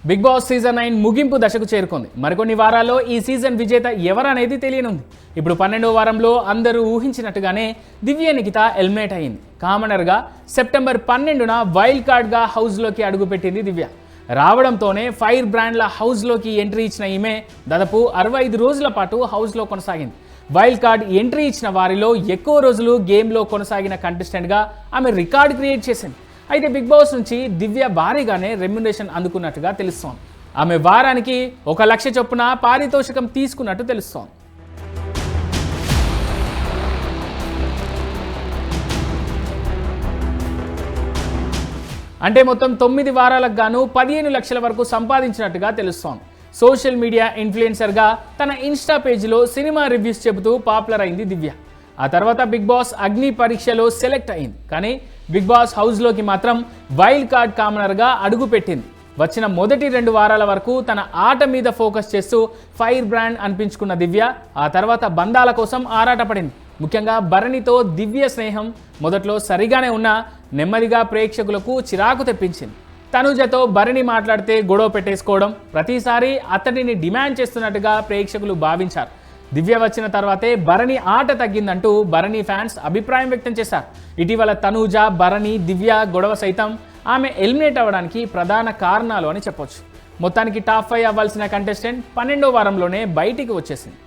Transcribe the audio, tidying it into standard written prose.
Big boss season 9 ముగింపు దశకు చేరుకుంది. మరికొన్ని వారాల్లో ఈ సీజన్ విజేత ఎవరనేది తెలియనుంది. ఇప్పుడు 12వ వారంలో అందరూ ఊహించినట్టుగానే దివ్య నిఖిత ఎలిమినేట్ అయింది. కామనర్గా సెప్టెంబర్ 12న వైల్డ్ కార్డ్గా హౌస్లోకి అడుగుపెట్టింది దివ్య. రావడంతోనే ఫైర్ బ్రాండ్ల హౌస్లోకి ఎంట్రీ ఇచ్చిన ఈమె దాదాపు 65 రోజుల పాటు హౌస్లో కొనసాగింది. వైల్డ్ కార్డ్ ఎంట్రీ ఇచ్చిన వారిలో ఎక్కువ రోజులు గేమ్లో కొనసాగిన కంటెస్టెంట్గా ఆమె రికార్డ్ క్రియేట్ చేసింది. అయితే బిగ్ బాస్ నుంచి దివ్య భారీగానే రెమ్యునరేషన్ అందుకున్నట్టుగా తెలుస్తోంది. ఆమె వారానికి 1 లక్ష చొప్పున పారితోషికం తీసుకున్నట్టు తెలుస్తోంది. అంటే మొత్తం 9 వారాలకు గాను 15 లక్షల వరకు సంపాదించినట్టుగా తెలుస్తోంది. సోషల్ మీడియా ఇన్ఫ్లుయెన్సర్గా తన ఇన్స్టా పేజీలో సినిమా రివ్యూస్ చెబుతూ పాపులర్ అయింది దివ్య. ఆ తర్వాత బిగ్ బాస్ అగ్ని పరీక్షలో సెలెక్ట్ అయింది. కానీ బిగ్ బాస్ హౌస్లోకి మాత్రం వైల్డ్ కార్డ్ కామనర్గా అడుగుపెట్టింది. వచ్చిన మొదటి 2 వారాల వరకు తన ఆట మీద ఫోకస్ చేస్తూ ఫైర్ బ్రాండ్ అనిపించుకున్న దివ్య ఆ తర్వాత బంధాల కోసం ఆరాటపడింది. ముఖ్యంగా భరణితో దివ్య స్నేహం మొదట్లో సరిగానే ఉన్నా నెమ్మదిగా ప్రేక్షకులకు చిరాకు తెప్పించింది. తనుజతో భరణి మాట్లాడితే గొడవ పెట్టేసుకోవడం, ప్రతిసారి అతడిని డిమాండ్ చేస్తున్నట్టుగా ప్రేక్షకులు భావించారు. దివ్య వచ్చిన తర్వాతే భరణి ఆట తగ్గిందంటూ భరణి ఫ్యాన్స్ అభిప్రాయం వ్యక్తం చేశారు. ఇటీవల తనుజ, భరణి, దివ్య గొడవ సైతం ఆమె ఎలిమినేట్ అవ్వడానికి ప్రధాన కారణాలు అని చెప్పొచ్చు. మొత్తానికి టాప్ 5 అవ్వాల్సిన కంటెస్టెంట్ 12వ వారంలోనే బయటికి వచ్చేసింది.